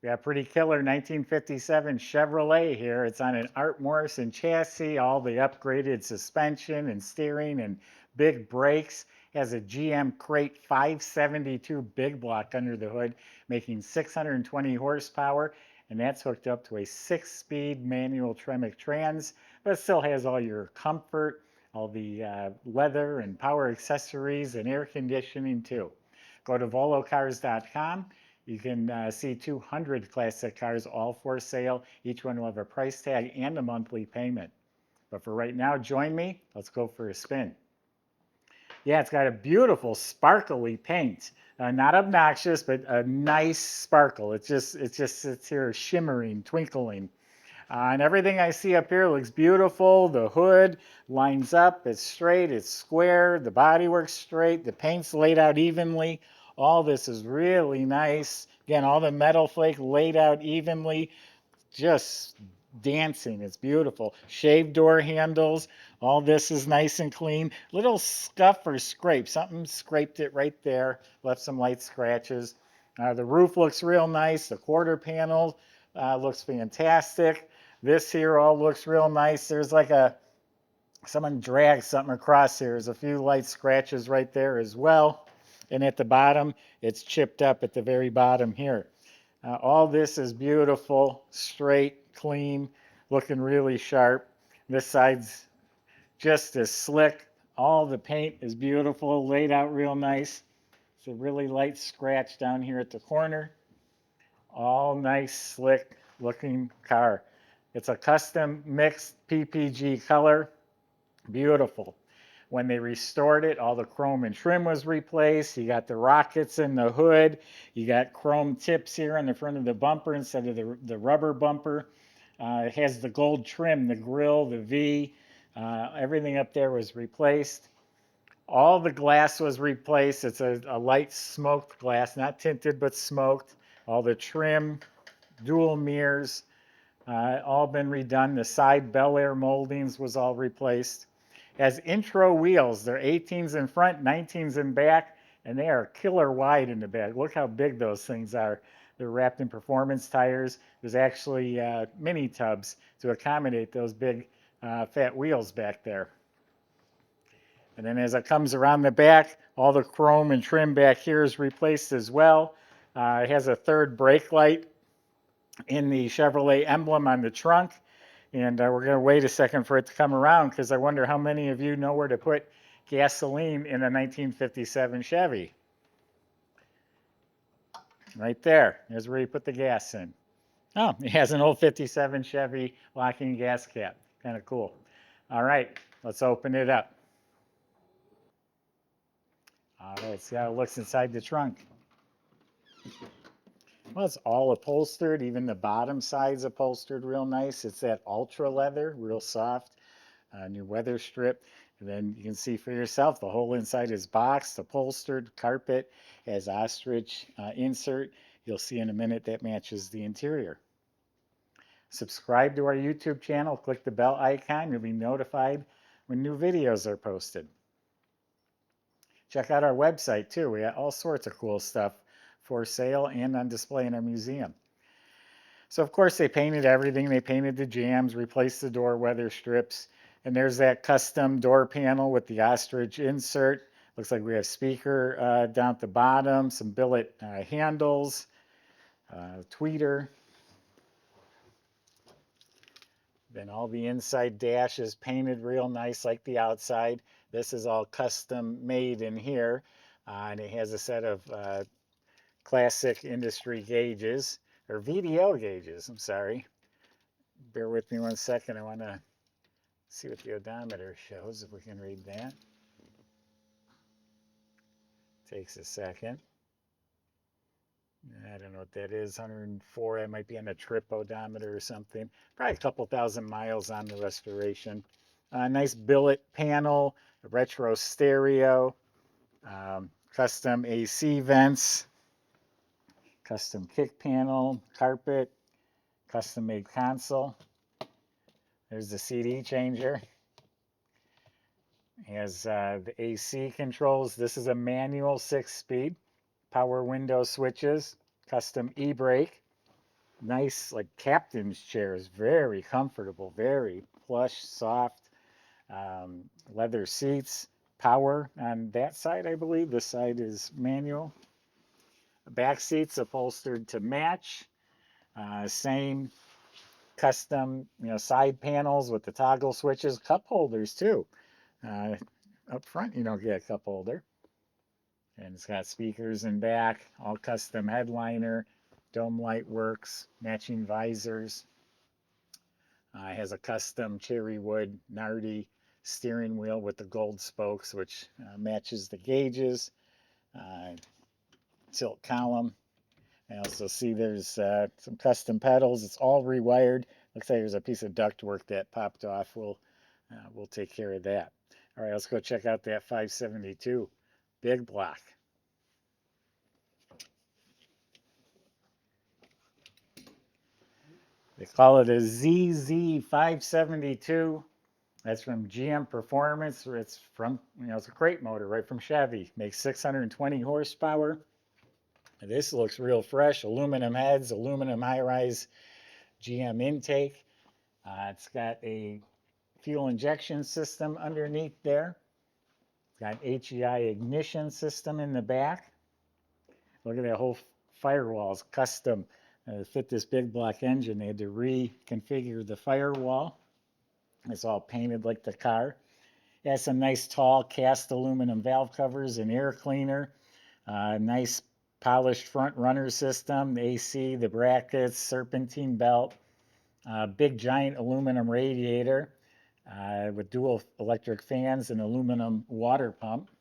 We got a pretty killer 1957 Chevrolet here. It's on an Art Morrison chassis, all the upgraded suspension and steering and big brakes. Has a GM Crate 572 big block under the hood, making 620 horsepower, and that's hooked up to a 6-speed manual Tremec trans, but it still has all your comfort, all the leather and power accessories and air conditioning too. Go to volocars.com. You can see 200 classic cars, all for sale. Each one will have a price tag and a monthly payment. But for right now, join me. Let's go for a spin. Yeah, it's got a beautiful sparkly paint. Not obnoxious, but a nice sparkle. It just sits here shimmering, twinkling. And everything I see up here looks beautiful. The hood lines up, it's straight, it's square, the bodywork's straight, the paint's laid out evenly. All this is really nice. Again, all the metal flake laid out evenly, just dancing. It's beautiful. Shaved door handles. All this is nice and clean. Little scuff or scrape. Something scraped it right there, left some light scratches. The roof looks real nice. The quarter panel looks fantastic. This here all looks real nice. There's like someone dragged something across here. There's a few light scratches right there as well. And at the bottom, it's chipped up at the very bottom here. All this is beautiful, straight, clean, looking really sharp. This side's just as slick. All the paint is beautiful, laid out real nice. It's a really light scratch down here at the corner. All nice, slick looking car. It's a custom mixed PPG color. Beautiful. When they restored it, all the chrome and trim was replaced. You got the rockets in the hood. You got chrome tips here on the front of the bumper instead of the rubber bumper. It has the gold trim, the grill, the V. Everything up there was replaced. All the glass was replaced. It's a light smoked glass, not tinted, but smoked. All the trim, dual mirrors, all been redone. The side Bel Air moldings was all replaced. Has intro wheels. They're 18s in front, 19s in back, and they are killer wide in the back. Look how big those things are. They're wrapped in performance tires. There's actually mini tubs to accommodate those big fat wheels back there. And then as it comes around the back, all the chrome and trim back here is replaced as well. It has a third brake light in the Chevrolet emblem on the trunk. And we're going to wait a second for it to come around because I wonder how many of you know where to put gasoline in a 1957 Chevy. Right there. There's where you put the gas in. Oh, it has an old 57 Chevy locking gas cap. Kind of cool. All right, let's open it up. All right, see how it looks inside the trunk. Well, it's all upholstered. Even the bottom side's upholstered real nice. It's that ultra leather, real soft. New weather strip. And then you can see for yourself, the whole inside is boxed, upholstered, carpet, has ostrich insert. You'll see in a minute that matches the interior. Subscribe to our YouTube channel, click the bell icon, you'll be notified when new videos are posted. Check out our website too. We got all sorts of cool stuff for sale and on display in our museum. So of course they painted everything. They painted the jambs, replaced the door weather strips, and there's that custom door panel with the ostrich insert. Looks like we have speaker down at the bottom, some billet handles, tweeter. Then all the inside dash is painted real nice like the outside. This is all custom made in here. And it has a set of classic industry gauges, or VDO gauges, I'm sorry. Bear with me one second. I want to see what the odometer shows, if we can read that. Takes a second. I don't know what that is, 104. That might be on a trip odometer or something. Probably a couple thousand miles on the restoration. Nice billet panel, a retro stereo, custom AC vents, custom kick panel, carpet, custom made console. There's the CD changer. It has the AC controls. This is a manual 6-speed. Power window switches, custom e-brake. nice like captain's chairs, very comfortable, very plush, soft, leather seats, power on that side, I believe. This side is manual. Back seats upholstered to match. Same custom, side panels with the toggle switches, cup holders too. Uh, Up front, you don't get a cup holder. And it's got speakers in back, all custom headliner, dome light works, matching visors. It has a custom cherry wood Nardi steering wheel with the gold spokes, which matches the gauges. Tilt column. I also see there's some custom pedals. It's all rewired. Looks like there's a piece of ductwork that popped off. We'll take care of that. All right, let's go check out that 572 big block. They call it a ZZ572. That's from GM Performance. It's from, it's a crate motor right from Chevy. Makes 620 horsepower. This looks real fresh. Aluminum heads, aluminum high-rise GM intake. It's got a fuel injection system underneath there. It's got an HEI ignition system in the back. Look at that whole firewall. It's custom. To fit this big block engine, they had to reconfigure the firewall. It's all painted like the car. It has some nice tall cast aluminum valve covers and air cleaner. Nice polished front runner system, the AC, the brackets, serpentine belt. Big giant aluminum radiator with dual electric fans and aluminum water pump.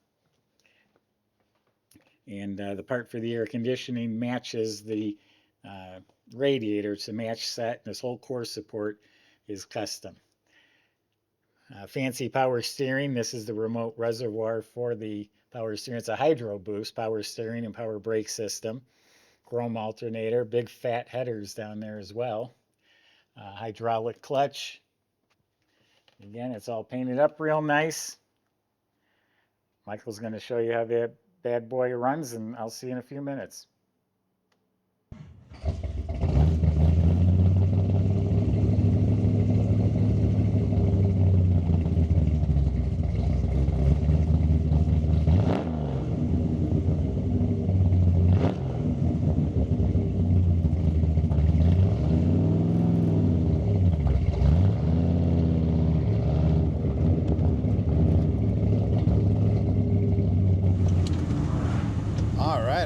And the part for the air conditioning matches the radiator. It's a match set. This whole core support is custom. Fancy power steering. This is the remote reservoir for the power steering. It's a hydro boost power steering and power brake system. Chrome alternator. Big fat headers down there as well. Hydraulic clutch. Again, it's all painted up real nice. Michael's going to show you how that bad boy runs, and I'll see you in a few minutes.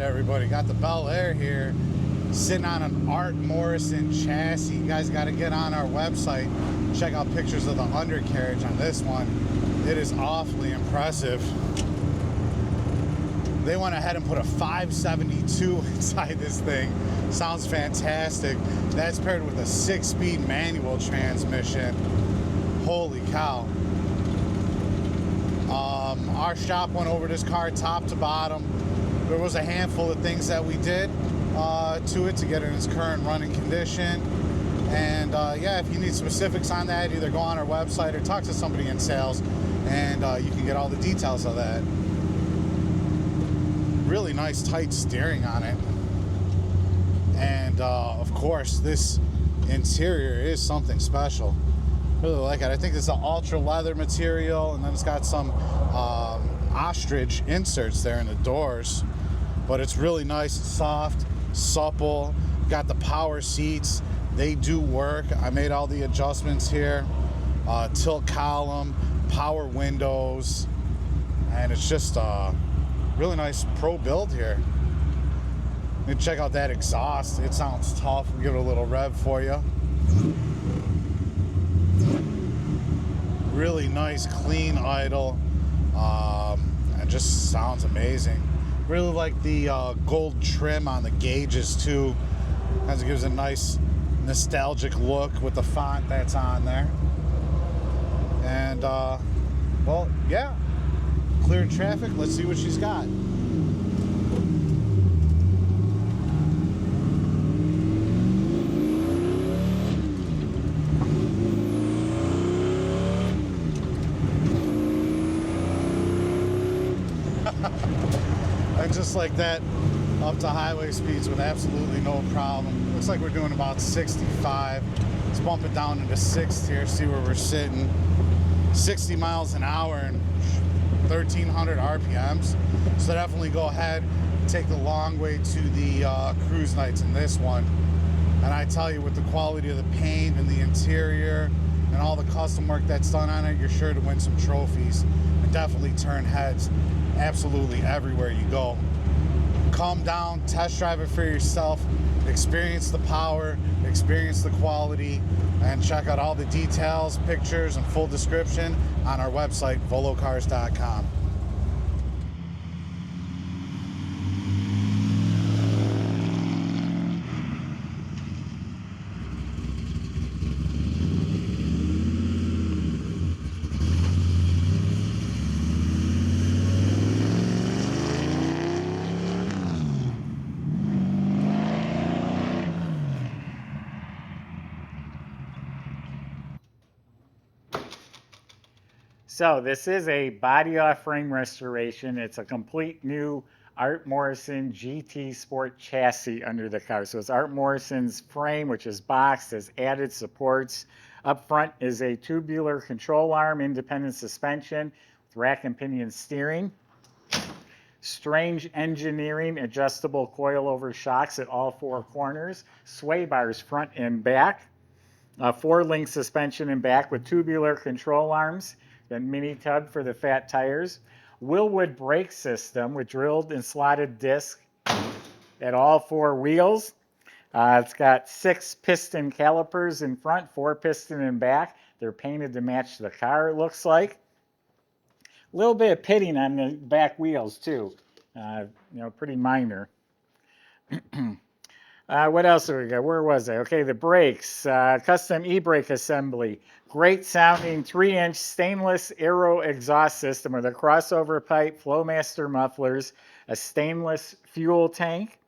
Everybody got the Bel Air here, sitting on an Art Morrison chassis. You guys got to get on our website, check out pictures of the undercarriage on this one. It is awfully impressive. They went ahead and put a 572 inside this thing. Sounds fantastic. That's paired with a 6-speed manual transmission. Holy cow. Our shop went over this car top to bottom. There was a handful of things that we did to it to get it in its current running condition. And yeah, if you need specifics on that, either go on our website or talk to somebody in sales, and you can get all the details of that. Really nice tight steering on it. And of course, this interior is something special. Really like it. I think it's an ultra leather material, and then it's got some ostrich inserts there in the doors. But it's really nice, soft, supple. Got the power seats. They do work. I made all the adjustments here. Tilt column, power windows, and it's just a really nice pro build here. And check out that exhaust. It sounds tough. We'll give it a little rev for you. Really nice, clean idle. It just sounds amazing. Really like the gold trim on the gauges too. Kind of gives a nice nostalgic look with the font that's on there. And well, yeah, cleared traffic. Let's see what she's got. And just like that, up to highway speeds with absolutely no problem. Looks like we're doing about 65. Let's bump it down into 6th here, see where we're sitting. 60 miles an hour and 1,300 RPMs. So definitely go ahead and take the long way to the cruise nights in this one. And I tell you, with the quality of the paint and the interior and all the custom work that's done on it, you're sure to win some trophies and definitely turn heads absolutely everywhere you go. Calm down, test drive it for yourself, experience the power, experience the quality, and check out all the details, pictures, and full description on our website, volocars.com. So this is a body off frame restoration. It's a complete new Art Morrison GT Sport chassis under the car. So it's Art Morrison's frame, which is boxed, has added supports. Up front is a tubular control arm, independent suspension with rack and pinion steering. Strange engineering, adjustable coilover shocks at all 4 corners. Sway bars front and back. 4-link suspension in back with tubular control arms. Then mini tub for the fat tires. Willwood brake system with drilled and slotted disc at all 4 wheels. It's got 6 piston calipers in front, 4 piston in back. They're painted to match the car, it looks like. A little bit of pitting on the back wheels too. Pretty minor. What else do we got? Where was I? Okay, the brakes, custom e-brake assembly, great sounding 3-inch stainless aero exhaust system with a crossover pipe, Flowmaster mufflers, a stainless fuel tank.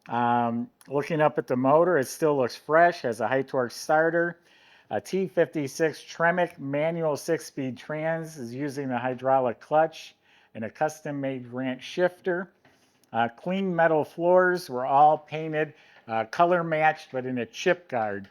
Looking up at the motor, it still looks fresh, has a high torque starter. A T56 Tremec manual 6-speed trans is using a hydraulic clutch and a custom-made Grant shifter. Clean metal floors were all painted color matched, but in a chip guard.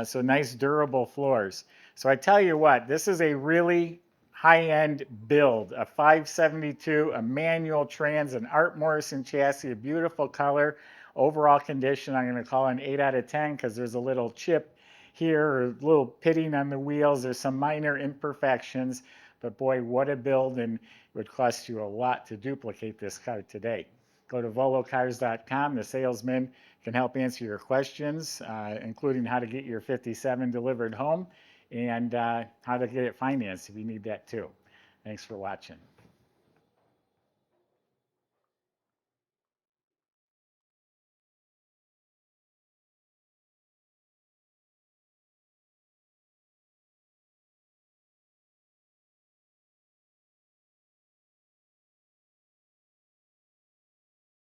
So nice durable floors. So I tell you what, this is a really high-end build, a 572, a manual trans, an Art Morrison chassis, a beautiful color. Overall condition, I'm going to call it an 8 out of 10 because there's a little chip here, or a little pitting on the wheels. There's some minor imperfections, but boy, what a build, and it would cost you a lot to duplicate this car today. Go to volocars.com. The salesman can help answer your questions, including how to get your 57 delivered home and how to get it financed if you need that too. Thanks for watching.